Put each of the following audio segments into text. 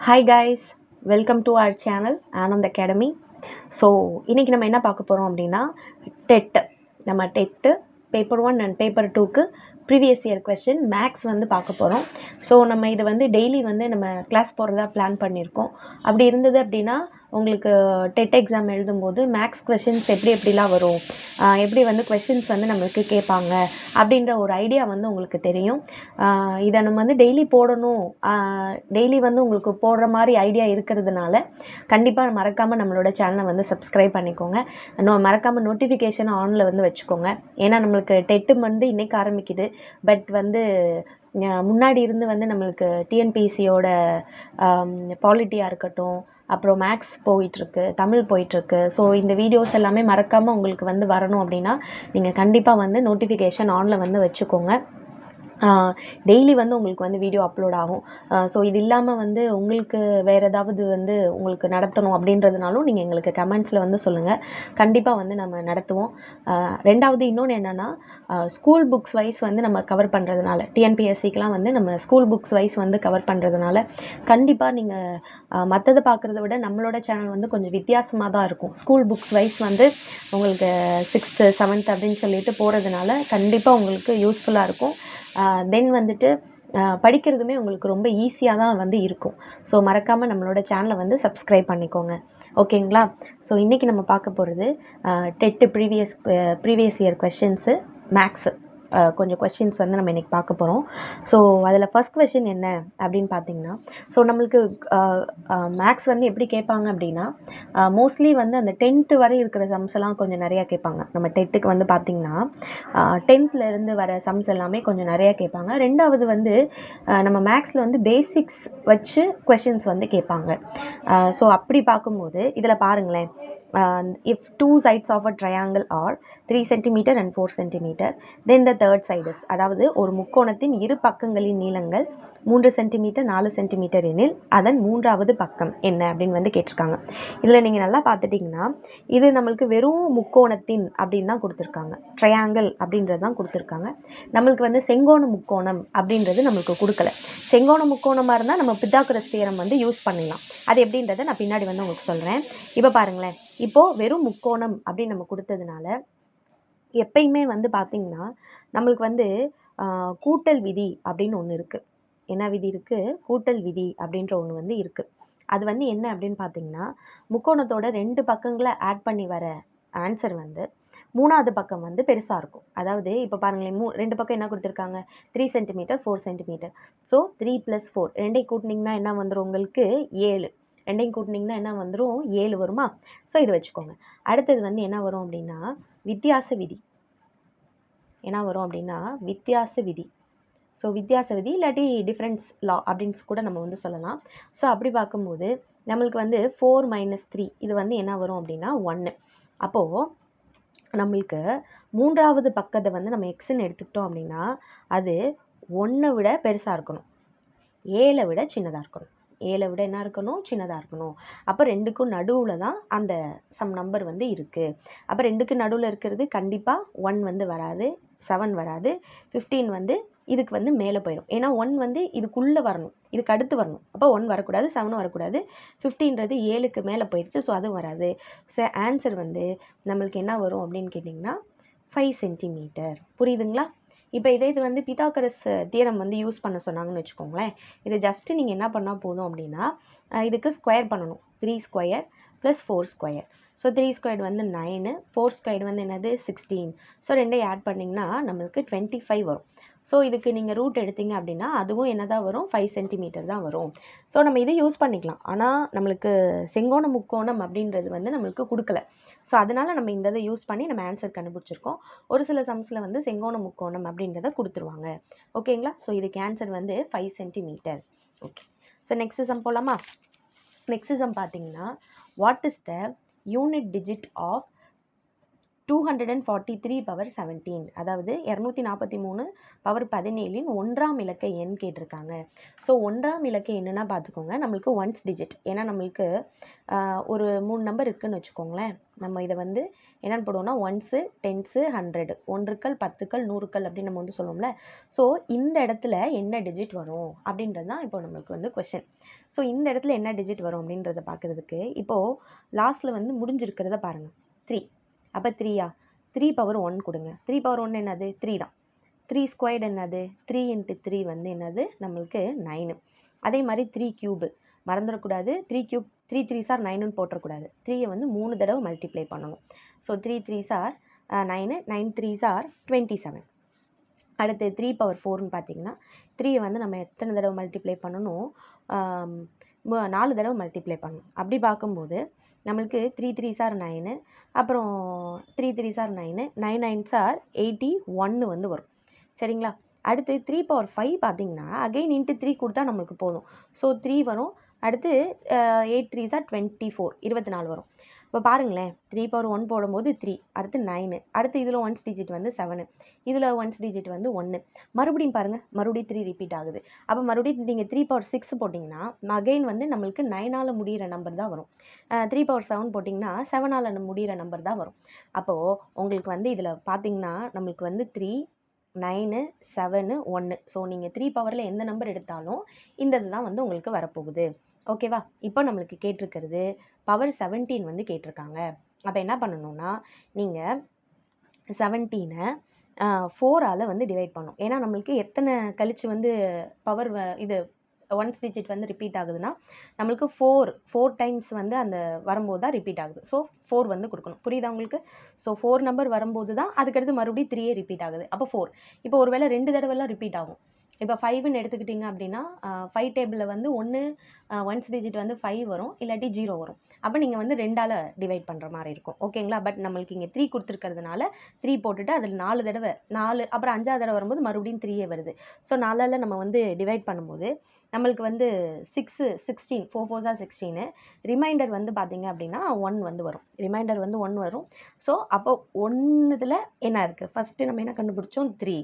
Hi guys, welcome to our channel Anand Academy. So இன்றைக்கி நம்ம என்ன பார்க்க போகிறோம் அப்படின்னா டெட்டு பேப்பர் 1 அண்ட் பேப்பர் 2க்கு ப்ரீவியஸ் இயர் கொஸ்டின் மேக்ஸ் வந்து பார்க்க போகிறோம். ஸோ நம்ம இதை வந்து டெய்லி வந்து நம்ம கிளாஸ் போகிறதா பிளான் பண்ணியிருக்கோம். அப்படி இருந்தது அப்படின்னா உங்களுக்கு டெட் எக்ஸாம் எழுதும்போது மேக்ஸ் கொஸ்டின்ஸ் எப்படிலாம் வரும், எப்படி வந்து கொஸ்டின்ஸ் வந்து நம்மளுக்கு கேட்பாங்க அப்படின்ற ஒரு ஐடியா வந்து உங்களுக்கு தெரியும். இதை நம்ம வந்து டெய்லி போடணும், டெய்லி வந்து உங்களுக்கு போடுற மாதிரி ஐடியா இருக்கிறதுனால கண்டிப்பாக மறக்காமல் நம்மளோட சேனலை வந்து சப்ஸ்கிரைப் பண்ணிக்கோங்க. மறக்காமல் நோட்டிஃபிகேஷன் ஆனில் வந்து வச்சுக்கோங்க. ஏன்னா நம்மளுக்கு டெட்டு வந்து இன்றைக்கி ஆரம்பிக்குது. பட் வந்து முன்னாடி இருந்து வந்து நம்மளுக்கு டிஎன்பிஎஸ்சியோட பாலிட்டியாக இருக்கட்டும், அப்புறம் மேக்ஸ் போயிட்டுருக்கு, தமிழ் போயிட்டுருக்கு. ஸோ இந்த வீடியோஸ் எல்லாமே மறக்காமல் உங்களுக்கு வந்து வரணும் அப்படின்னா நீங்கள் கண்டிப்பாக வந்து நோட்டிஃபிகேஷன் ஆனில் வந்து வச்சுக்கோங்க. டெய்லி வந்து உங்களுக்கு வந்து வீடியோ அப்லோட் ஆகும். ஸோ இது இல்லாமல் வந்து உங்களுக்கு வேறு ஏதாவது வந்து உங்களுக்கு நடத்தணும் அப்படின்றதுனாலும் நீங்கள் எங்களுக்கு கமெண்ட்ஸில் வந்து சொல்லுங்கள். கண்டிப்பாக வந்து நம்ம நடத்துவோம். ரெண்டாவது இன்னொன்று என்னென்னா, ஸ்கூல் புக்ஸ் வைஸ் வந்து நம்ம கவர் பண்ணுறதுனால, டிஎன்பிஎஸ்சிக்கெலாம் வந்து நம்ம ஸ்கூல் புக்ஸ் வைஸ் வந்து கவர் பண்ணுறதுனால கண்டிப்பாக நீங்கள் மற்றதை பார்க்குறத விட நம்மளோட சேனல் வந்து கொஞ்சம் வித்தியாசமாக தான் இருக்கும். ஸ்கூல் புக்ஸ் வைஸ் வந்து உங்களுக்கு 6th 7th அப்படின்னு சொல்லிட்டு போகிறதுனால கண்டிப்பாக உங்களுக்கு யூஸ்ஃபுல்லாக இருக்கும். தென் வந்துட்டு படிக்கிறதுமே உங்களுக்கு ரொம்ப ஈஸியாக தான் வந்து இருக்கும். ஸோ மறக்காமல் நம்மளோட சேனலை வந்து சப்ஸ்கிரைப் பண்ணிக்கோங்க. ஓகேங்களா? ஸோ இன்றைக்கி நம்ம பார்க்க போகிறது TET previous year questions maths கொஞ்சம் கொஸ்டின்ஸ் வந்து நம்ம இன்றைக்கி பார்க்க போகிறோம். ஸோ அதில் ஃபஸ்ட் கொஸ்டின் என்ன அப்படின்னு பார்த்தீங்கன்னா, ஸோ நம்மளுக்கு மேக்ஸ் வந்து எப்படி கேட்பாங்க அப்படின்னா, மோஸ்ட்லி வந்து அந்த 10th வரை இருக்கிற சம்ஸ் எல்லாம் கொஞ்சம் நிறையா கேட்பாங்க. நம்ம டெட்டுக்கு வந்து பார்த்திங்கன்னா 10th இருந்து வர சம்ஸ் எல்லாமே கொஞ்சம் நிறையா கேட்பாங்க. ரெண்டாவது வந்து நம்ம மேக்ஸில் வந்து பேசிக்ஸ் வச்சு கொஸ்டின்ஸ் வந்து கேட்பாங்க. ஸோ அப்படி பார்க்கும்போது இதில் பாருங்களேன், if two sides of a triangle are 3 cm and 4 cm, then the third side is, அதாவது ஒரு முக்கோணத்தின் இரு பக்கங்களின் நீளங்கள் 3 cm 4 cm எனில் அதன் மூன்றாவது பக்கம் என்ன அப்படின்னு வந்து கேட்டிருக்காங்க. இதில் நீங்கள் நல்லா பார்த்துட்டிங்கன்னா இது நம்மளுக்கு வெறும் முக்கோணத்தின் அப்படின்னு தான் கொடுத்துருக்காங்க. ட்ரையாங்கிள் அப்படின்றது தான் கொடுத்துருக்காங்க. நம்மளுக்கு வந்து செங்கோண முக்கோணம் அப்படின்றது நம்மளுக்கு கொடுக்கல. செங்கோண முக்கோணமாக இருந்தால் நம்ம பித்தாகரஸ் தியரம் வந்து யூஸ் பண்ணலாம். அது எப்படின்றத நான் பின்னாடி வந்து உங்களுக்கு சொல்கிறேன். இப்போ பாருங்களேன், இப்போது வெறும் முக்கோணம் அப்படின்னு நம்ம கொடுத்ததுனால எப்பயுமே வந்து பார்த்திங்கன்னா நம்மளுக்கு வந்து கூட்டல் விதி அப்படின்னு ஒன்று இருக்குது. என்ன விதி இருக்குது? கூட்டல் விதி அப்படின்ற ஒன்று வந்து இருக்குது. அது வந்து என்ன அப்படின்னு பார்த்தீங்கன்னா, முக்கோணத்தோட 2 பக்கங்களை ஆட் பண்ணி வர ஆன்சர் வந்து 3வது பக்கம் வந்து பெருசாக இருக்கும். அதாவது இப்போ பாருங்களேன், 2 பக்கம் என்ன கொடுத்துருக்காங்க? 3 cm 4 cm. ஸோ 3 + 4 ரெண்டையும் கூட்டினீங்கன்னா என்ன வந்துடும்? உங்களுக்கு 7. ரெண்டையும் கூட்டினீங்கன்னா என்ன வந்துடும்? 7 வருமா? ஸோ இது வச்சுக்கோங்க. அடுத்தது வந்து என்ன வரும் அப்படின்னா வித்தியாச விதி. என்ன வரும் அப்படின்னா வித்தியாச விதி. ஸோ வித்தியாச விதி இல்லாட்டி டிஃப்ரென்ஸ் லா அப்படின்னு கூட நம்ம வந்து சொல்லலாம். ஸோ அப்படி பார்க்கும்போது நம்மளுக்கு வந்து 4 - 3 இது வந்து என்ன வரும் அப்படின்னா 1. அப்போது நம்மளுக்கு மூன்றாவது பக்கத்தை வந்து நம்ம எக்ஸ்ன்னு எடுத்துக்கிட்டோம் அப்படின்னா அது 1 விட பெருசாக இருக்கணும், 7 விட சின்னதாக இருக்கணும். 7 விட என்ன இருக்கணும்? சின்னதாக இருக்கணும். அப்போ 2க்கும் நடுவில் தான் அந்த சம் நம்பர் வந்து இருக்குது. அப்போ 2க்கு நடுவில் இருக்கிறது கண்டிப்பாக 1 வந்து வராது, 7 வராது, 15 வந்து இதுக்கு வந்து மேலே போயிடும். ஏன்னா 1 வந்து இதுக்குள்ளே வரணும், இதுக்கு அடுத்து வரணும். அப்போ 1 வரக்கூடாது, 7 வரக்கூடாது, 15ன்றது 7க்கு மேலே போயிடுச்சு. ஸோ அதுவும் வராது. ஸோ ஆன்சர் வந்து நம்மளுக்கு என்ன வரும் அப்படின்னு கேட்டிங்கன்னா 5 cm. புரியுதுங்களா? இப்போ இது வந்து பித்தாகரஸ் தியரம் வந்து யூஸ் பண்ண சொன்னாங்கன்னு வச்சுக்கோங்களேன். இதை ஜஸ்ட்டு நீங்கள் என்ன பண்ணால் போதும் அப்படின்னா இதுக்கு ஸ்கொயர் பண்ணணும். 3² + 4². ஸோ 3² வந்து 9, 4² வந்து என்னது 16. ஸோ ரெண்டையும் ஆட் பண்ணிங்கன்னா நம்மளுக்கு 25 வரும். ஸோ இதுக்கு நீங்கள் ரூட் எடுத்தீங்க அப்படின்னா அதுவும் என்ன தான் வரும்? 5 cm தான் வரும். ஸோ நம்ம இதை யூஸ் பண்ணிக்கலாம். ஆனால் நம்மளுக்கு செங்கோண முக்கோணம் அப்படின்றது வந்து நம்மளுக்கு கொடுக்கல. ஸோ அதனால் நம்ம இந்த இதை யூஸ் பண்ணி நம்ம ஆன்சர் கண்டுபிடிச்சிருக்கோம். ஒரு சில சம்ஸில் வந்து செங்கோண முக்கோணம் அப்படின்றத கொடுத்துருவாங்க. ஓகேங்களா? ஸோ இதுக்கு ஆன்சர் வந்து 5 cm. Okay. So next sum போகலாமா? நெக்ஸ்ட் சம் பார்த்தீங்கன்னா, what is the unit digit of 243 power 17, அதாவது 243 பவர் 17இன் 1ஆம் இலக்க எண் கேட்டிருக்காங்க. ஸோ 1ஆம் இலக்க எண்ணுன்னா பார்த்துக்கோங்க, நம்மளுக்கு ஒன்ஸ் டிஜிட். ஏன்னா நம்மளுக்கு ஒரு 3 நம்பர் இருக்குதுன்னு வச்சுக்கோங்களேன். நம்ம இதை வந்து என்னென்னு போடுவோம்னா ஒன்ஸு, டென்ஸு, 100, ஒன்றுக்கள், பத்துக்கள், நூறுக்கள் அப்படின்னு நம்ம வந்து சொல்லுவோம்ல. ஸோ இந்த இடத்துல என்ன டிஜிட் வரும் அப்படின்றது தான் இப்போ நம்மளுக்கு வந்து கொஷின். ஸோ இந்த இடத்துல என்ன டிஜிட் வரும் அப்படின்றத பார்க்குறதுக்கு இப்போது லாஸ்ட்டில் வந்து முடிஞ்சிருக்கிறத பாருங்கள், 3. அப்போ 3யா, 3 பவர் 1 கொடுங்க. 3 பவர் 1 என்னது, 3 தான். 3 ஸ்கொயர்டு என்னது, 3 × 3 வந்து என்னது நம்மளுக்கு 9. அதே மாதிரி 3 க்யூபு மறந்துடக்கூடாது. 3 க்யூப் 3 3s are 9ன்னு போட்டுறக்கூடாது. 3யை வந்து 3 தடவை மல்டிப்ளை பண்ணணும். So 3 3s are 9, 9 3s are 27. அடுத்து 3 பவர் 4ன்னு பார்த்தீங்கன்னா 3யை வந்து நம்ம எத்தனை தடவை மல்டிப்ளை பண்ணணும், 4 தடவை மல்டிப்ளை பண்ணணும். அப்படி பார்க்கும்போது நம்மளுக்கு 3 3s are 9, அப்புறம் 3 3s are 9, 9 9s are 81 வந்து வரும். சரிங்களா? அடுத்து 3 பவர் 5 பார்த்தீங்கன்னா அகைன் இன்ட்டு 3 கொடுத்தா நம்மளுக்கு போதும். ஸோ 3 வரும். அடுத்து 8 3s are 24, 24 வரும். இப்போ பாருங்களேன், 3 பவர் 1 போடும்போது 3, அடுத்து 9, அடுத்து இதில் ஒன்ஸ் டிஜிட் வந்து 7, இதில் ஒன்ஸ் டிஜிட் வந்து 1. மறுபடியும் பாருங்கள், மறுபடியும் 3 ரிப்பீட் ஆகுது. அப்போ மறுபடியும் நீங்கள் 3 பவர் 6 போட்டிங்கன்னா அகைன் வந்து நம்மளுக்கு 9ஆல் முடிகிற நம்பர் தான் வரும். 3 பவர் 7 போட்டிங்கன்னா 7ஆல் முடிகிற நம்பர் தான் வரும். அப்போது உங்களுக்கு வந்து இதில் பார்த்தீங்கன்னா நம்மளுக்கு வந்து 3 9 7 1. ஸோ நீங்கள் 3 பவரில் எந்த நம்பர் எடுத்தாலும் இந்த இதுதான் வந்து உங்களுக்கு வரப்போகுது. ஓகேவா? இப்போ நம்மளுக்கு கேட்டிருக்கிறது பவர் 17 வந்து கேட்டிருக்காங்க. அப்போ என்ன பண்ணணும்னா நீங்கள் 17ஐ 4ஆல் வந்து டிவைட் பண்ணணும். ஏன்னா நம்மளுக்கு எத்தனை கழிச்சு வந்து பவர் இது ஒன்ஸ் டிஜிட் வந்து ரிப்பீட் ஆகுதுன்னா நம்மளுக்கு 4 டைம்ஸ் வந்து அந்த வரும்போது தான் ரிப்பீட் ஆகுது. ஸோ 4 வந்து கொடுக்கணும். புரியுதா உங்களுக்கு? ஸோ 4 நம்பர் வரும்போது தான் அதுக்கடுத்து மறுபடியும் 3 ரிப்பீட் ஆகுது. அப்போ 4. இப்போ ஒரு வேளை 2 தடவைலாம் ரிப்பீட் ஆகும். இப்போ 5ன்னு எடுத்துக்கிட்டிங்க அப்படின்னா 5 டேபிளில் வந்து ஒன்ஸ் டிஜிட் வந்து 5 வரும், இல்லாட்டி 0 வரும். அப்போ நீங்கள் வந்து 2ஆல் டிவைட் பண்ணுற மாதிரி இருக்கும். ஓகேங்களா? பட் நம்மளுக்கு இங்கே 3 கொடுத்துருக்கிறதுனால 3 போட்டுட்டு அதில் 4 தடவை 4, அப்புறம் 5ஆவது தடவை வரும்போது மறுபடியும் 3 வருது. ஸோ 4ஆல் நம்ம வந்து டிவைட் பண்ணும்போது நம்மளுக்கு வந்து 6 16, 4 4s are 16. ரிமைண்டர் வந்து பார்த்தீங்க அப்படின்னா 1 வந்து வரும். ரிமைண்டர் வந்து 1 வரும். ஸோ அப்போ 1இதில் என்ன இருக்குது, ஃபஸ்ட்டு நம்ம என்ன கண்டுபிடிச்சோம், 3.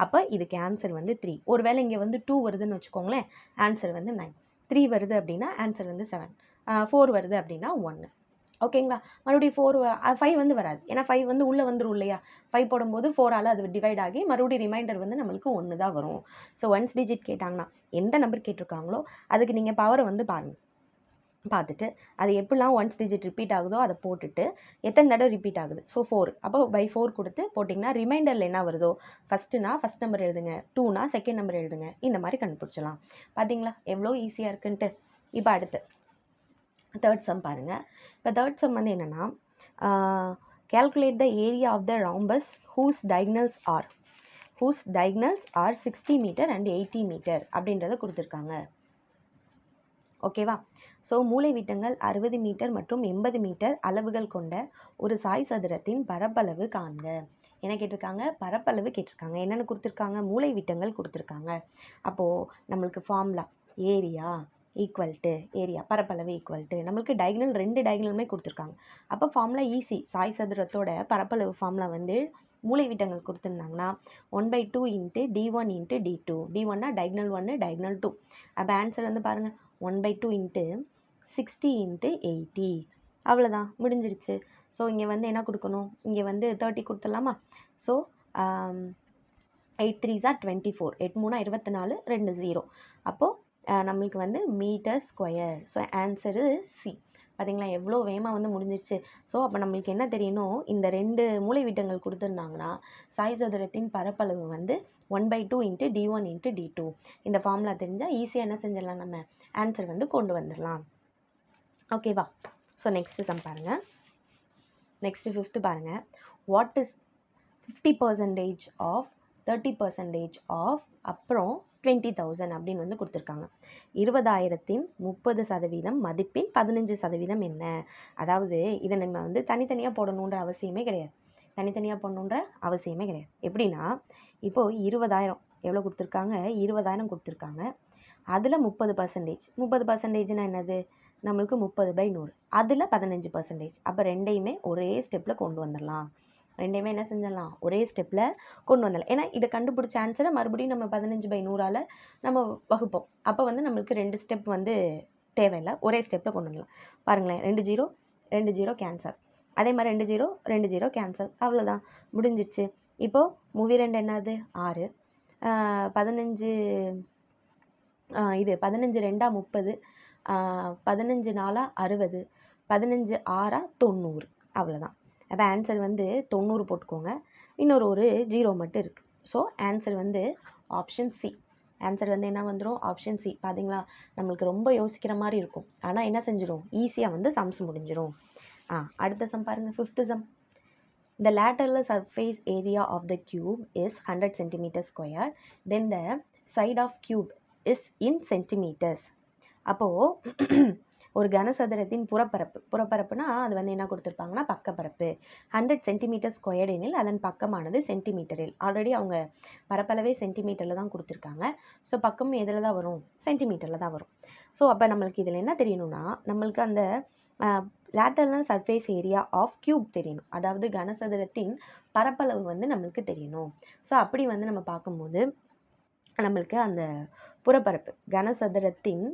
அப்போ இதுக்கு ஆன்சர் வந்து 3. ஒரு வேளை இங்கே வந்து 2 வருதுன்னு வச்சுக்கோங்களேன், ஆன்சர் வந்து 9. 3 வருது அப்படின்னா ஆன்சர் வந்து 7. 4 வருது அப்படின்னா 1. ஓகேங்களா? மறுபடியும் 5 வந்து வராது. ஏன்னா 5 வந்து உள்ளே வந்துடும் இல்லையா? 5 போடும்போது 4ஆல் அது டிவைட் ஆகி மறுபடியும் ரிமைண்டர் வந்து நம்மளுக்கு 1 தான் வரும். ஸோ ஒன்ஸ் டிஜிட் கேட்டாங்கன்னா எந்த நம்பர் கேட்டிருக்காங்களோ அதுக்கு நீங்கள் பவரை வந்து பாருங்கள். பார்த்துட்டு அது எப்படிலாம் ஒன்ஸ் டிஜிட் ரிப்பீட் ஆகுதோ அதை போட்டுட்டு எத்தனை தடவை ரிப்பீட் ஆகுது, ஸோ 4, அப்போ பை 4 கொடுத்து போட்டிங்கன்னா ரிமைண்டரில் என்ன வருதோ, ஃபஸ்ட்டுனா ஃபஸ்ட் நம்பர் எழுதுங்க, 2னா செகண்ட் நம்பர் எழுதுங்க. இந்த மாதிரி கண்டுபிடிச்சலாம். பார்த்தீங்களா எவ்வளோ ஈஸியாக இருக்குன்ட்டு. இப்போ அடுத்து தேர்ட் சம் பாருங்கள். இப்போ தேர்ட் சம் வந்து என்னென்னா, calculate the area of the rhombus whose diagonals are 60 metre and 80 metre அப்படின்றத கொடுத்துருக்காங்க. ஓகேவா? ஸோ மூலை விட்டங்கள் 60 மீட்டர் மற்றும் 80 மீட்டர் அளவுகள் கொண்ட ஒரு சாய் சதுரத்தின் பரப்பளவு காண்க. என்ன கேட்டிருக்காங்க? பரப்பளவு கேட்டிருக்காங்க. என்னென்னு கொடுத்துருக்காங்க? மூலை விட்டங்கள் கொடுத்துருக்காங்க. அப்போது நம்மளுக்கு formula area equal to area, பரப்பளவு ஈக்குவல் டு நம்மளுக்கு டயகனல் 2 டயகனலுமே கொடுத்துருக்காங்க. அப்போ ஃபார்முலா ஈஸி. சாய் சதுரத்தோட பரப்பளவு ஃபார்முலா வந்து மூலை விட்டங்கள் கொடுத்துருந்தாங்கன்னா 1/2 × d1 × d2. d1னா டயகனல் 1, டயகனல் 2. அப்போ ஆன்சர் வந்து பாருங்கள், 1/2 × 60 × 80. அவ்வளோதான், முடிஞ்சிருச்சு. ஸோ இங்கே வந்து என்ன கொடுக்கணும், இங்கே வந்து 30 கொடுத்துடலாமா? So 8 3s are 24, 8 3 24, 2 0. அப்போது நம்மளுக்கு வந்து metre square. So answer C. பார்த்தீங்களா எவ்வளோ வேகமாக வந்து முடிஞ்சிருச்சு. ஸோ அப்போ நம்மளுக்கு என்ன தெரியணும், இந்த 2 மூலை விட்டங்கள் கொடுத்துருந்தாங்கன்னா சாய் சதுரத்தின் பரப்பளவு வந்து 1/2 × d1 × d2. இந்த ஃபார்முலா தெரிஞ்சால் ஈஸியாக என்ன செஞ்சிடலாம், நம்ம ஆன்சர் வந்து கொண்டு வந்துடலாம். ஓகேவா? ஸோ நெக்ஸ்ட் சம் பாருங்கள். நெக்ஸ்ட்டு 5th பாருங்கள். வாட் இஸ் 50% ஆஃப் 30% ஆஃப் அப்புறம் 20,000 அப்படின்னு வந்து கொடுத்துருக்காங்க. 20,000த்தின் 30% மதிப்பின் 15% என்ன? அதாவது இதை நம்ம வந்து தனித்தனியாக போடணுன்ற அவசியமே கிடையாது. எப்படின்னா இப்போது 20,000 எவ்வளோ கொடுத்துருக்காங்க, 20,000 கொடுத்துருக்காங்க. அதில் 30%. 30%னா என்னது, நம்மளுக்கு 30/100. அதில் 15%. அப்போ ரெண்டையுமே ஒரே ஸ்டெப்பில் கொண்டு வந்துடலாம். ரெண்டையுமே என்ன செஞ்சிடலாம், ஒரே ஸ்டெப்பில் கொண்டு வந்துடலாம். ஏன்னா இதை கண்டுபிடிச்ச ஆன்சரை மறுபடியும் நம்ம 15/100 நம்ம வகுப்போம். அப்போ வந்து நம்மளுக்கு 2 ஸ்டெப் வந்து தேவையில்லை, ஒரே ஸ்டெப்பில் கொண்டு வந்துடலாம். பாருங்களேன், 2 0 கேன்சல், அதே மாதிரி 2 0 கேன்சல், அவ்வளோதான், முடிஞ்சிச்சு. இப்போது மூவி 2 என்னது 6, 15 இது 15 2 30, 15 4 60, 15 6 90, அவ்வளோதான். அப்போ ஆன்சர் வந்து 90 போட்டுக்கோங்க. இன்னொரு 0 மட்டும் இருக்குது. ஸோ ஆன்சர் வந்து ஆப்ஷன் சி. ஆன்சர் வந்து என்ன வந்துடும், ஆப்ஷன் சி. பார்த்தீங்களா, நம்மளுக்கு ரொம்ப யோசிக்கிற மாதிரி இருக்கும், ஆனால் என்ன செஞ்சிடும், ஈஸியாக வந்து சம்ஸ் முடிஞ்சிடும். அடுத்த சம் பாருங்கள், 5th sum. The lateral surface area of the cube is 100 centimeter square. Then the side of cube is in centimeters. அப்போது ஒரு கனசதுரத்தின் புறப்பரப்புனா அது வந்து என்ன கொடுத்துருப்பாங்கன்னா பக்கப்பரப்பு. 100 சென்டிமீட்டர் ஸ்கொயர்டு எனில் அதன் பக்கமானது சென்டிமீட்டரில். ஆல்ரெடி அவங்க பரப்பளவே சென்டிமீட்டரில் தான் கொடுத்துருக்காங்க. ஸோ பக்கம் எதில் தான் வரும், சென்டிமீட்டரில் தான் வரும். ஸோ அப்போ நம்மளுக்கு இதில் என்ன தெரியணும்னா, நம்மளுக்கு அந்த lateral surface area of cube தெரியணும். அதாவது கனசதுரத்தின் பரப்பளவு வந்து நம்மளுக்கு தெரியணும். ஸோ அப்படி வந்து நம்ம பார்க்கும்போது நம்மளுக்கு அந்த புறப்பரப்பு, கனசதுரத்தின்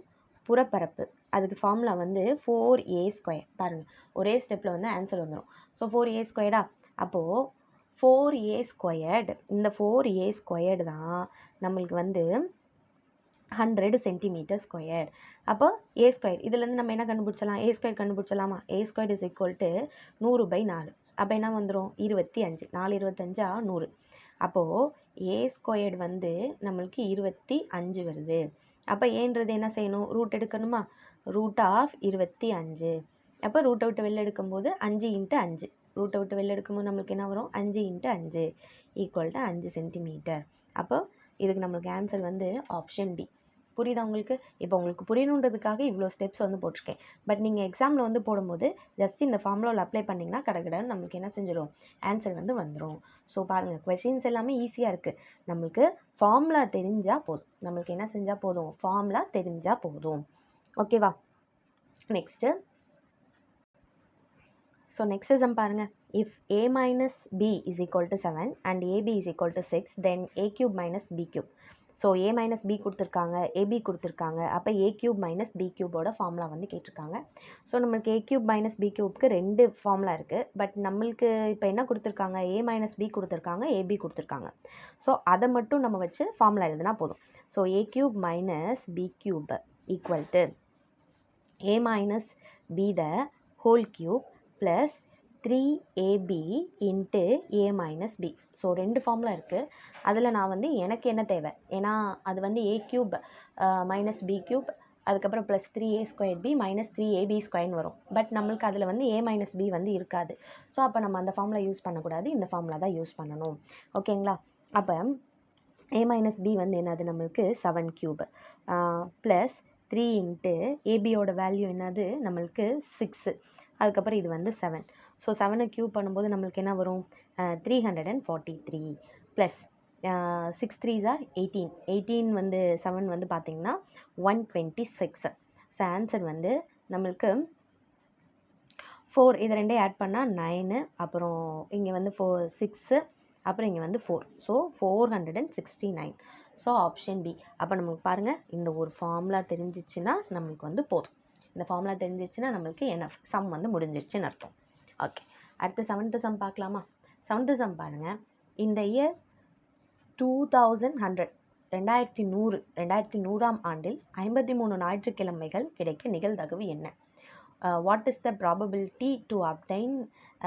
புறப்பரப்பு, அதுக்கு ஃபார்முலா வந்து 4a². பாருங்கள், ஒரே ஸ்டெப்பில் வந்து ஆன்சர் வந்துடும். So 4a². அப்போது 4a², இந்த 4a² தான் நம்மளுக்கு வந்து 100 சென்டிமீட்டர் ஸ்கொயர். அப்போ a², இதுலேருந்து நம்ம என்ன கண்டுபிடிச்சலாம், a² கண்டுபிடிச்சலாமா. a² = 100/4. அப்போ என்ன வந்துடும், 25. 4 25 100. அப்போது a² வந்து நம்மளுக்கு 25 வருது. அப்போ ஏன்றது என்ன செய்யணும், ரூட் எடுக்கணுமா, √25. அப்போ ரூட்டை விட்டு வெளில எடுக்கும்போது 5 × 5, ரூட்டை விட்டு வெளில எடுக்கும்போது நம்மளுக்கு என்ன வரும், 5 × 5 = 5 சென்டிமீட்டர். அப்போ இதுக்கு நம்மளுக்கு ஆன்சர் வந்து ஆப்ஷன் டி. புரியுதா உங்களுக்கு? இப்போ உங்களுக்கு புரியணுன்றதுக்காக இவ்வளோ ஸ்டெப்ஸ் வந்து போட்டிருக்கேன். பட் நீங்கள் எக்ஸாமில் வந்து போடும்போது ஜஸ்ட் இந்த ஃபார்முலாவில் அப்ளை பண்ணிங்கன்னா கடகடன்னு நம்மளுக்கு என்ன செஞ்சிடும், ஆன்சர் வந்து வந்துடும். ஸோ பாருங்கள், கொஷின்ஸ் எல்லாமே ஈஸியாக இருக்குது. நம்மளுக்கு ஃபார்முலா தெரிஞ்சால் போதும். நம்மளுக்கு என்ன செஞ்சால் போதும், ஃபார்முலா தெரிஞ்சால் போதும். ஓகேவா? நெக்ஸ்ட்டு, ஸோ நெக்ஸ்ட் சம் பாருங்கள். If a minus b is equal to 7 and ab is equal to 6, then a cube minus b cube. So a minus b கொடுத்துருக்காங்க, ab கொடுத்துருக்காங்க. அப்போ a cube minus b cubeோட formula வந்து கேட்டிருக்காங்க. So நம்மளுக்கு a cube minus b cubeக்கு 2 formula இருக்குது. But நம்மளுக்கு இப்போ என்ன கொடுத்துருக்காங்க, a minus b கொடுத்துருக்காங்க, ab கொடுத்துருக்காங்க. ஸோ அதை மட்டும் நம்ம வச்சு ஃபார்முலா எழுதுனா போதும். So a cube minus b cube equal to a minus b the whole cube plus 3ab into a minus b. So 2 formula இருக்குது. அதில் நான் வந்து எனக்கு என்ன தேவை, ஏன்னா அது வந்து a cube minus b cube, அதுக்கப்புறம் ப்ளஸ் 3a² minus 3ab² வரும். பட் நம்மளுக்கு அதில் வந்து a minus b வந்து இருக்காது. ஸோ அப்போ நம்ம அந்த ஃபார்முலா யூஸ் பண்ணக்கூடாது, இந்த ஃபார்முலா தான் யூஸ் பண்ணணும். ஓகேங்களா? அப்போ a minus b வந்து என்னது, நம்மளுக்கு 7³ ப்ளஸ் 3 இன்ட்டு ஏபியோட வேல்யூ என்னது, நம்மளுக்கு 6. அதுக்கப்புறம் இது வந்து 7. ஸோ 7 க்யூப் பண்ணும்போது நம்மளுக்கு என்ன வரும், 343 ப்ளஸ் 6 3s are 18. 18 வந்து 7 வந்து பார்த்திங்கன்னா 126. ஸோ ஆன்சர் வந்து நம்மளுக்கு 4, இது ரெண்டே ஆட் பண்ணால் 9, அப்புறம் இங்கே வந்து 6, அப்புறம் இங்கே வந்து 4. ஸோ 469. So option B. அப்போ நம்மளுக்கு பாருங்கள், இந்த ஒரு ஃபார்முலா தெரிஞ்சிச்சுன்னா நம்மளுக்கு வந்து போதும். இந்த ஃபார்முலா தெரிஞ்சிச்சுன்னா நம்மளுக்கு என்ன சம் வந்து முடிஞ்சிருச்சுன்னு அர்த்தம். ஓகே, அடுத்து 7th சம் பார்க்கலாமா? 7th சம் பாருங்கள். இந்த இயர் 2100, 2100ஆம் ஆண்டில் 53 ஞாயிற்றுக்கிழமைகள் கிடைக்க நிகழ்தகவு என்ன? What is the probability to obtained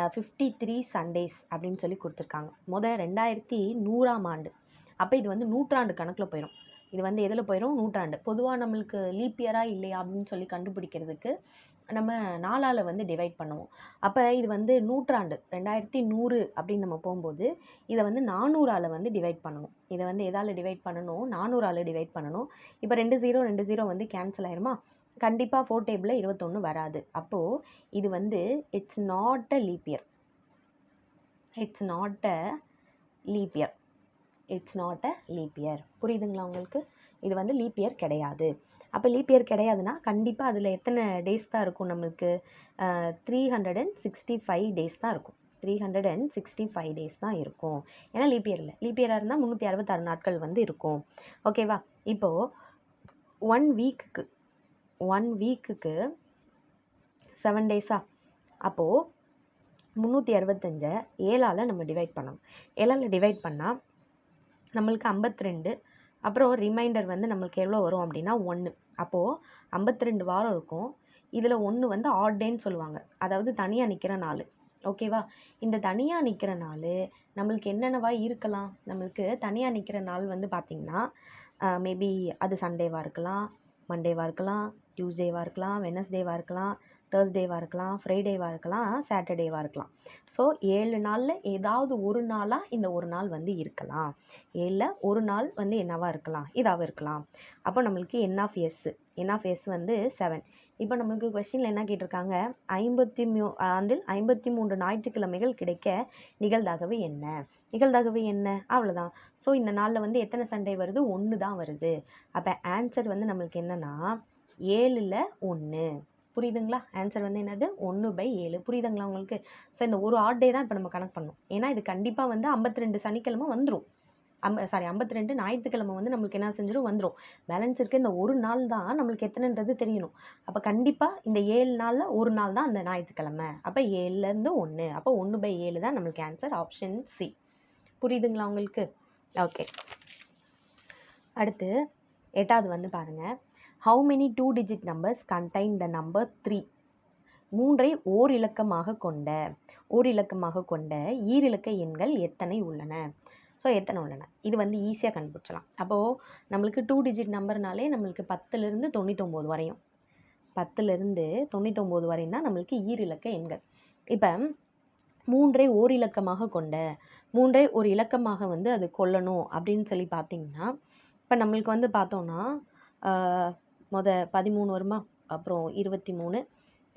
53 Sundays அப்படின்னு சொல்லி கொடுத்துருக்காங்க. 2100ஆம் ஆண்டு. அப்போ இது வந்து நூற்றாண்டு கணக்கில் போயிடும். இது வந்து எதில் போயிடும், நூற்றாண்டு. பொதுவாக நம்மளுக்கு லீப் இயராக இல்லையா அப்படின்னு சொல்லி கண்டுபிடிக்கிறதுக்கு நம்ம நாளால் வந்து டிவைட் பண்ணுவோம். அப்போ இது வந்து நூற்றாண்டு 2100 அப்படின்னு நம்ம போகும்போது இதை வந்து 400ஆல் வந்து டிவைட் பண்ணணும். இதை வந்து எதால் டிவைட் பண்ணணும், 400ஆல் டிவைட் பண்ணணும். இப்போ 2 0 வந்து கேன்சல் ஆயிருமா? கண்டிப்பாக 4 டேபிளில் 21 வராது. அப்போது இது வந்து it's not a leap year. It's not a leap year. It's not a leap year. புரியுதுங்களா உங்களுக்கு? இது வந்து லீப் இயர் கிடையாது. அப்போ லீப் இயர் கிடையாதுன்னா கண்டிப்பாக அதில் எத்தனை டேஸ் தான் இருக்கும், நம்மளுக்கு 365 டேஸ் தான் இருக்கும். 365 டேஸ் தான் இருக்கும். ஏன்னா லீப் இயராக இருந்தால் 366 நாட்கள் வந்து இருக்கும். ஓகேவா? இப்போது 1 வீக்குக்கு 7 டேஸா? அப்போது 365 7ஆல் நம்ம டிவைட் பண்ணணும். 7ஆல் டிவைட் பண்ணால் நம்மளுக்கு 52. அப்புறம் ரிமைண்டர் வந்து நம்மளுக்கு எவ்வளோ வரும் அப்படின்னா 1. அப்போது 52 வாரம் இருக்கும். இதில் 1 வந்து ஆட் டேன்னு சொல்லுவாங்க, அதாவது தனியாக நிற்கிற நாள். ஓகேவா? இந்த தனியாக நிற்கிற நாள் நம்மளுக்கு என்னென்னவா இருக்கலாம்? நம்மளுக்கு தனியாக நிற்கிற நாள் வந்து பார்த்திங்கன்னா மேபி அது சண்டேவாக இருக்கலாம், மண்டேவாக இருக்கலாம், டியூஸ்டேவாக இருக்கலாம், வெனஸ்டேவாக இருக்கலாம், தேர்ஸ்டேவாக இருக்கலாம், ஃப்ரைடேவாக இருக்கலாம், சாட்டர்டேவாக இருக்கலாம். ஸோ 7 நாளில் ஏதாவது ஒரு நாளாக இந்த ஒரு நாள் வந்து இருக்கலாம். 7ல் ஒரு நாள் வந்து என்னவாக இருக்கலாம்? இதாகவும் இருக்கலாம். அப்போ நம்மளுக்கு என் ஆஃப் எஸ் வந்து 7. இப்போ நம்மளுக்கு கொஸ்டினில் என்ன கேட்டிருக்காங்க? 53 ஞாயிற்றுக்கிழமைகள் கிடைக்க நிகழ்தகவு என்ன? நிகழ்தகவு என்ன? அவ்வளோதான். ஸோ இந்த நாளில் வந்து எத்தனை சண்டே வருது? 1 தான் வருது. அப்போ ஆன்சர் வந்து நம்மளுக்கு என்னென்னா 7ல் 1. புரியுதுங்களா? ஆன்சர் வந்து என்னது? 1/7. புரியுதுங்களா உங்களுக்கு? ஸோ இந்த ஒரு ஆட் டே தான் இப்போ நம்ம கணக்கு பண்ணணும். ஏன்னா இது கண்டிப்பாக வந்து 52 சனிக்கிழமை வந்துடும். 52 ஞாயிற்றுக்கிழமை வந்து நம்மளுக்கு என்ன செஞ்சிடும்? வந்துடும். பேலன்ஸ் இருக்க இந்த ஒரு நாள் தான் நம்மளுக்கு எத்தனைன்றது தெரியணும். அப்போ கண்டிப்பாக இந்த 7 நாளில் ஒரு நாள் தான் அந்த ஞாயிற்றுக்கிழமை. அப்போ 7லேருந்து 1. அப்போ 1/7 தான் நம்மளுக்கு ஆன்சர். Option C. புரியுதுங்களா உங்களுக்கு? ஓகே. அடுத்து 8வது வந்து பாருங்கள். How many 2-digit numbers contain the number 3? 3ஐ ஓரிலக்கமாக கொண்ட ஈரிலக்க எண்கள் எத்தனை உள்ளன? ஸோ எத்தனை உள்ளன? இது வந்து ஈஸியாக கண்டுபிடிச்சலாம். அப்போது நம்மளுக்கு 2 டிஜிட் நம்பர்னாலே நம்மளுக்கு 10லேருந்து 99 வரையும். 10லேருந்து 99 வரையும் தான் நம்மளுக்கு ஈரிலக்க எண்கள். இப்போ 3ஐ ஓரிலக்கமாக கொண்ட 3ஐ ஒரு இலக்கமாக வந்து அது கொள்ளணும் அப்படின்னு சொல்லி பார்த்தீங்கன்னா, இப்போ நம்மளுக்கு வந்து பார்த்தோன்னா 13 வருமா? அப்புறம் 23,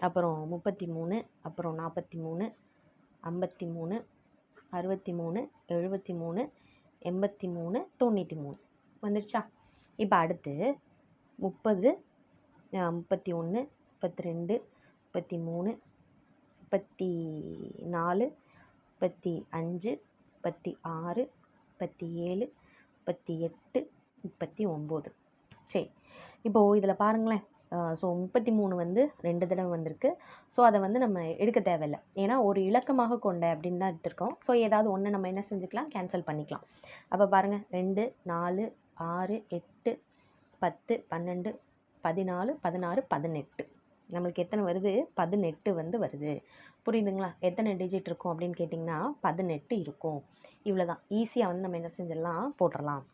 அப்புறம் 33, அப்புறம் 43, 53, 63, 73, 83, 93 வந்துருச்சா? இப்போ அடுத்து 30, 31, 32, 33, 34, 35, 36, 37, 38, 39. சரி, இப்போது இதில் பாருங்களேன். ஸோ 33 வந்து 2 தடவை வந்திருக்கு. ஸோ அதை வந்து நம்ம எடுக்க தேவையில்லை, ஏன்னா ஒரு இலக்கமாக கொண்ட அப்படின்னு தான் எடுத்திருக்கோம். ஸோ ஏதாவது ஒன்று நம்ம என்ன செஞ்சுக்கலாம்? கேன்சல் பண்ணிக்கலாம். அப்போ பாருங்கள், 2, 4, 6, 8, 10, 12, 14, 16, 18. நம்மளுக்கு எத்தனை வருது? 18 வந்து வருது. புரியுதுங்களா? எத்தனை டிஜிட் இருக்கும் அப்படின்னு கேட்டிங்கன்னா 18 இருக்கும். இவ்வளோ தான். ஈஸியாக வந்து நம்ம என்ன செஞ்சிடலாம்? போட்டுடலாம்.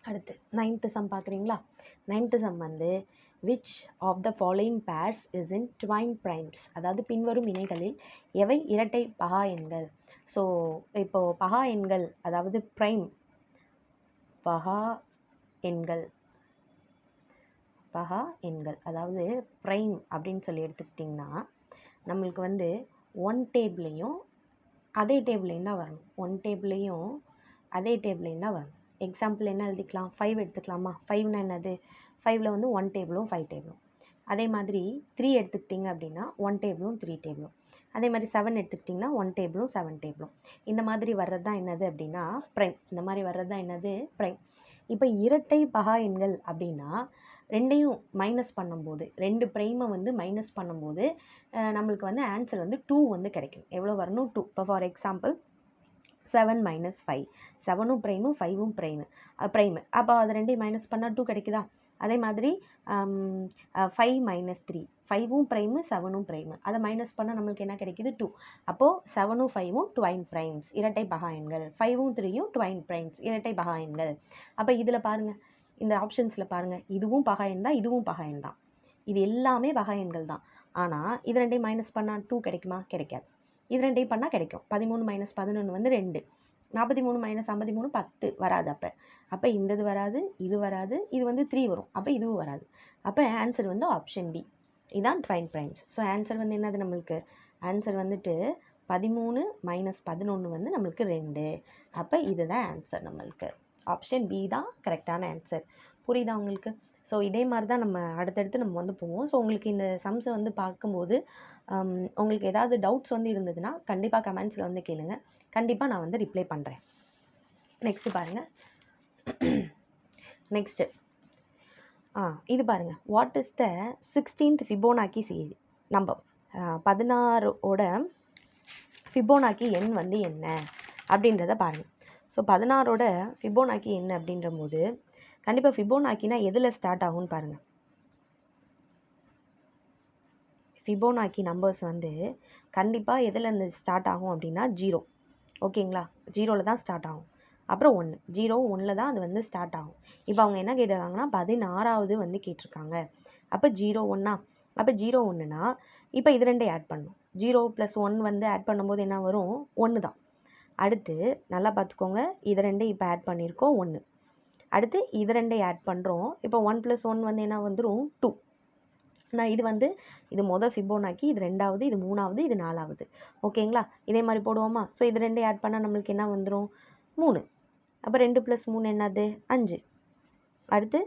அடுத்து 9th சம் பார்க்குறீங்களா? 9th சம் வந்து which of the following pairs is in twin primes? அதாவது பின்வரும் இணைகளில் எவை இரட்டை பகா எண்கள்? ஸோ இப்போது பகா எண்கள், அதாவது பகா எண்கள் அதாவது ப்ரைம் அப்படின்னு சொல்லி எடுத்துக்கிட்டிங்கன்னா நம்மளுக்கு வந்து 1 டேபிளையும் அதே டேபிளையும் தான் வரணும். 1 டேபிளையும் அதே டேபிளையும் தான் வரணும். எக்ஸாம்பிள் என்ன எழுதிக்கலாம்? 5 எடுத்துக்கலாமா? 5னா என்னது? 5ல் வந்து 1 டேபிளும் 5 டேபிளும். அதே மாதிரி 3 எடுத்துக்கிட்டிங்க அப்படின்னா 1 டேபிளும் 3 டேபிளும். அதே மாதிரி 7 எடுத்துக்கிட்டிங்கன்னா 1 டேபிளும் 7 டேபிளும். இந்த மாதிரி வர்றது தான் என்னது அப்படின்னா ப்ரைம். இந்த மாதிரி வர்றது தான் என்னது? ப்ரைம். இப்போ இரட்டை பகா எண்கள் அப்படின்னா ரெண்டையும் மைனஸ் பண்ணும்போது, 2 ப்ரைமை வந்து மைனஸ் பண்ணும்போது நம்மளுக்கு வந்து ஆன்சர் வந்து 2 வந்து கிடைக்கும். எவ்வளோ வரணும்? 2. இப்போ ஃபார் எக்ஸாம்பிள் 7 - 5. 7ம் ப்ரைமு, 5ம் ப்ரைமு. அப்போ அது ரெண்டையும் மைனஸ் பண்ணால் 2 கிடைக்குதா? அதே மாதிரி 5 - 3. 5ம் ப்ரைமு, 7ம் ப்ரைமு. அதை மைனஸ் பண்ணால் நம்மளுக்கு என்ன கிடைக்குது? 2. அப்போது 7ம் 5ம் ட்வைன் ப்ரைம்ஸ், இரட்டை பகா எண்கள். 5ம் 3ம் ட்வைன் ப்ரைம்ஸ், இரட்டை பகா எண்கள். அப்போ இதில் பாருங்கள், இந்த ஆப்ஷன்ஸில் பாருங்கள், இதுவும் பகா எண் தான், இதுவும் பகா எண் தான். இது எல்லாமே பகா எண்கள் தான். ஆனால் இது ரெண்டையும் மைனஸ் பண்ணால் 2 கிடைக்குமா? கிடைக்காது. இது ரெண்டையும் பண்ணால் கிடைக்கும். 13 - 11 வந்து 2. 43 - 53 10 வராது. அப்போ இந்த வராது, இது வராது, இது வந்து 3 வரும். அப்போ இதுவும் வராது. அப்போ ஆன்சர் வந்து ஆப்ஷன் டி. இதுதான் ட்வைன் ப்ரைம்ஸ். ஸோ ஆன்சர் வந்து என்னது நம்மளுக்கு? ஆன்சர் வந்துட்டு 13 - 11 வந்து நம்மளுக்கு 2. அப்போ இதுதான் ஆன்சர் நம்மளுக்கு. ஆப்ஷன் பி தான் கரெக்டான ஆன்சர். புரியுதா உங்களுக்கு? ஸோ இதே மாதிரி தான் நம்ம அடுத்தடுத்து நம்ம வந்து போவோம். ஸோ உங்களுக்கு இந்த சம்ஸை வந்து பார்க்கும்போது உங்களுக்கு ஏதாவது டவுட்ஸ் வந்து இருந்ததுன்னா கண்டிப்பாக கமெண்ட்ஸில் வந்து கேளுங்க. கண்டிப்பாக நான் வந்து ரிப்ளை பண்ணுறேன். நெக்ஸ்ட்டு பாருங்கள். நெக்ஸ்ட்டு இது பாருங்கள். What is the 16th Fibonacci number? 16ஓட ஃபிபோனாக்கி எண் வந்து என்ன அப்படின்றத பாருங்கள். ஸோ 16ஓட ஃபிபோனாக்கி எண் அப்படின்ற போது கண்டிப்பாக ஃபிபோனாக்கினா எதில் ஸ்டார்ட் ஆகும்னு பாருங்கள். ஃபிபோனாக்கி நம்பர்ஸ் வந்து கண்டிப்பாக எதில் இருந்து ஸ்டார்ட் ஆகும் அப்படின்னா 0. ஓகேங்களா? 0ல் தான் ஸ்டார்ட் ஆகும். அப்புறம் 1, 0 1ல் தான் அது வந்து ஸ்டார்ட் ஆகும். இப்போ அவங்க என்ன கேட்டிருக்காங்கன்னா 16வது வந்து கேட்டிருக்காங்க. அப்போ 0 1 அப்போ 0 1னா இப்போ இது ரெண்டையும் ஆட் பண்ணணும். 0 + 1 வந்து ஆட் பண்ணும்போது என்ன வரும்? 1 தான். அடுத்து நல்லா பார்த்துக்கோங்க, இது ரெண்டையும் இப்போ ஆட் பண்ணியிருக்கோம் 1. அடுத்து இது ரெண்டையும் ஆட் பண்ணுறோம். இப்போ 1 + 1 வந்து என்ன வந்துடும்? 2. நான் இது வந்து இது மொதல் ஃபிபோனாக்கி, இது 2வது, இது 3வது, இது 4வது. ஓகேங்களா? இதே மாதிரி போடுவோமா? ஸோ இது ரெண்டையும் ஆட் பண்ணால் நம்மளுக்கு என்ன வந்துடும்? 3. அப்போ 2 + 3 என்னது? 5. அடுத்து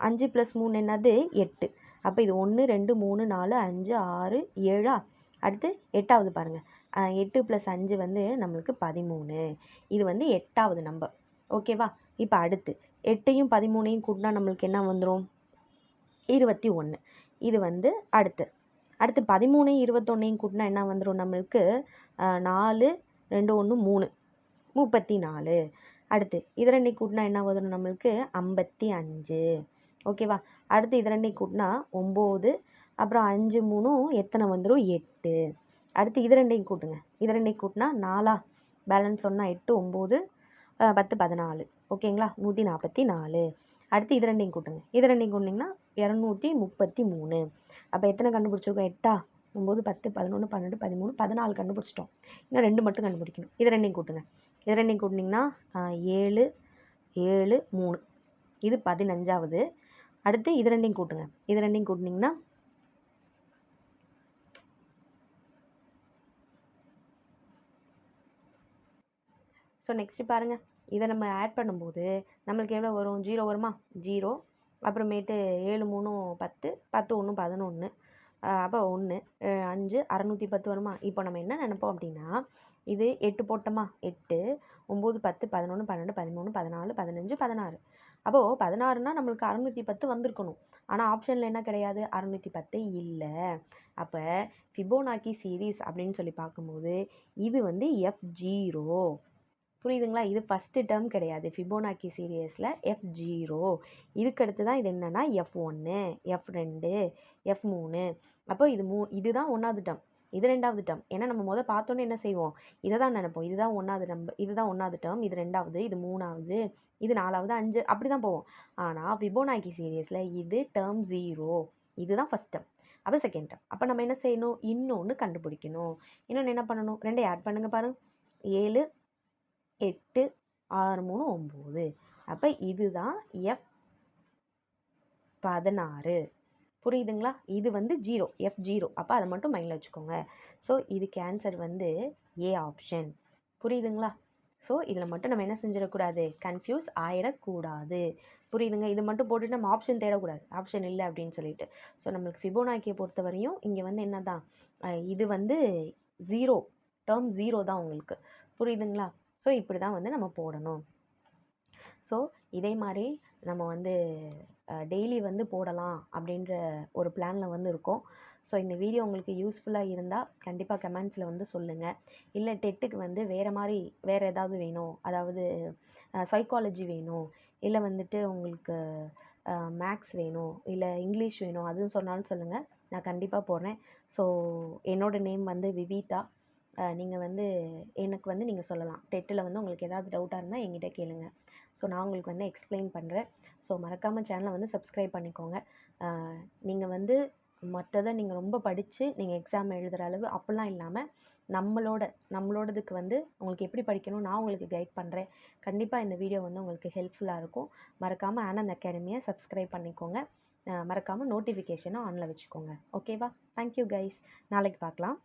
5 + 3 என்னது? 8. அப்போ இது 1 2 3 4 5 6 7. அடுத்து 8வது பாருங்கள். 8 + 5 வந்து நம்மளுக்கு 13. இது வந்து 8வது நம்பர். ஓகேவா? இப்போ அடுத்து 8யும் 13யும் கூட்டினா நம்மளுக்கு என்ன வந்துடும்? 21. இது வந்து அடுத்து 13யும் 21யும் கூட்டினா என்ன வந்துடும் நம்மளுக்கு? 4 2 1 3 34. அடுத்து இது ரெண்டையும் கூட்டினா என்ன வரும் நம்மளுக்கு? 55. ஓகேவா? அடுத்து இது ரெண்டையும் கூட்டினா 9. அப்புறம் 5 3 எத்தனை வந்துடும்? 8. அடுத்து இது ரெண்டையும் கூட்டுங்க. இது ரெண்டையும் கூட்டினா 4. பேலன்ஸ் சொன்னால் 8 9 10 14. ஓகேங்களா? 144. அடுத்து இது ரெண்டையும் கூட்டுங்க. இது ரெண்டையும் கூட்டினீங்கன்னா 233. அப்போ எத்தனை கண்டுபிடிச்சிருக்கோம்? 8 9 10 11 12 13 14 கண்டுபிடிச்சிட்டோம். இன்னும் 2 மட்டும் கண்டுபிடிக்கணும். இது ரெண்டையும் கூட்டுங்க. இது ரெண்டையும் கூட்டினீங்கன்னா 7 7 3. இது 15வது. அடுத்து இது ரெண்டையும் கூட்டுங்க. இது ரெண்டையும் கூட்டினீங்கன்னா ஸோ நெக்ஸ்ட்டு பாருங்கள். இதை நம்ம ஆட் பண்ணும்போது நம்மளுக்கு எவ்வளோ வரும்? 0 வருமா? 0. அப்புறமேட்டு 7 3 10 10 1 11. அப்போ 1 5 610 வருமா? இப்போ நம்ம என்ன நினைப்போம் அப்படின்னா, இது 8 போட்டோமா? 8 9 10 11 12 13 14 15 16. அப்போது 16னா நம்மளுக்கு 610 வந்திருக்கணும். ஆனால் ஆப்ஷனில் என்ன கிடையாது? 610 இல்லை. அப்போ ஃபிபோனாக்கி சீரீஸ் அப்படின்னு சொல்லி பார்க்கும்போது இது வந்து F0. புரியுதுங்களா? இது ஃபஸ்ட்டு டேர்ம் கிடையாது. ஃபிபோனாக்கி சீரியஸில் F0. இதுக்கு அடுத்து தான் இது என்னென்னா F1 F2 F3. அப்போ இதுதான் 1வது டேர்ம், இது 2வது டேர்ம். ஏன்னா நம்ம முதல் பார்த்தோன்னே என்ன செய்வோம்? இதை தான் நினைப்போம். இதுதான் 1வது நம்பர், இதுதான் 1வது டேர்ம், இது 2வது, இது 3வது, இது 4வது 5 அப்படி தான் போவோம். ஆனால் ஃபிபோனாக்கி சீரியஸில் இது டேர்ம் 0. இதுதான் ஃபஸ்ட் டேர்ம். அப்போ செகண்ட் டேர்ம். அப்போ நம்ம என்ன செய்யணும்? இன்னொன்று கண்டுபிடிக்கணும். இன்னொன்று என்ன பண்ணணும்? 2 ஆட் பண்ணுங்க பாருங்கள். 7 8 6 3 9. அப்போ இதுதான் F16. புரியுதுங்களா? இது வந்து 0 F0. அப்போ அதை மட்டும் மைண்டில் வச்சுக்கோங்க. ஸோ இதுக்கு ஆன்சர் வந்து ஏ ஆப்ஷன். புரியுதுங்களா? ஸோ இதில் மட்டும் நம்ம என்ன செஞ்சிடக்கூடாது? கன்ஃபியூஸ் ஆயிடக்கூடாது. புரியுதுங்க? இது மட்டும் போட்டுட்டு நம்ம ஆப்ஷன் தேடக்கூடாது, ஆப்ஷன் இல்லை அப்படின்னு சொல்லிட்டு. ஸோ நம்மளுக்கு ஃபிபோனாக்கியை பொறுத்த வரையும் இங்கே வந்து என்ன தான், இது வந்து 0 டேர்ம் 0 தான் உங்களுக்கு. புரியுதுங்களா? ஸோ இப்படி தான் வந்து நம்ம போடணும். ஸோ இதே மாதிரி நம்ம வந்து டெய்லி வந்து போடலாம் அப்படின்ற ஒரு பிளானில் வந்து இருக்கோம். ஸோ இந்த வீடியோ உங்களுக்கு யூஸ்ஃபுல்லாக இருந்தால் கண்டிப்பாக கமெண்ட்ஸில் வந்து சொல்லுங்கள். இல்லை டெட்டுக்கு வந்து வேறு ஏதாவது வேணும், அதாவது சைக்காலஜி வேணும், இல்லை வந்துட்டு உங்களுக்கு மேக்ஸ் வேணும், இல்லை இங்கிலீஷ் வேணும், அதுவும் சொன்னாலும் சொல்லுங்கள். நான் கண்டிப்பாக போடுறேன். ஸோ என்னோடய நேம் வந்து விவிதா. நீங்கள் வந்து எனக்கு வந்து நீங்கள் சொல்லலாம். டெட்டில் வந்து உங்களுக்கு ஏதாவது டவுட்டாக இருந்தால் என்கிட்ட கேளுங்க. ஸோ நான் உங்களுக்கு வந்து எக்ஸ்பிளைன் பண்ணுறேன். ஸோ மறக்காமல் சேனலை வந்து சப்ஸ்கிரைப் பண்ணிக்கோங்க. நீங்கள் வந்து மற்றதை நீங்கள் ரொம்ப படித்து நீங்கள் எக்ஸாம் எழுதுகிற அளவு அப்படிலாம் இல்லாமல் நம்மளோடதுக்கு வந்து உங்களுக்கு எப்படி படிக்கணும் நான் உங்களுக்கு கைட் பண்ணுறேன். கண்டிப்பாக இந்த வீடியோ வந்து உங்களுக்கு ஹெல்ப்ஃபுல்லாக இருக்கும். மறக்காமல் ஆனந்த் அகாடமியை சப்ஸ்கிரைப் பண்ணிக்கோங்க. மறக்காமல் நோட்டிஃபிகேஷனை ஆனில் வச்சுக்கோங்க. ஓகேவா? Thank you guys. நாளைக்கு பார்க்கலாம்.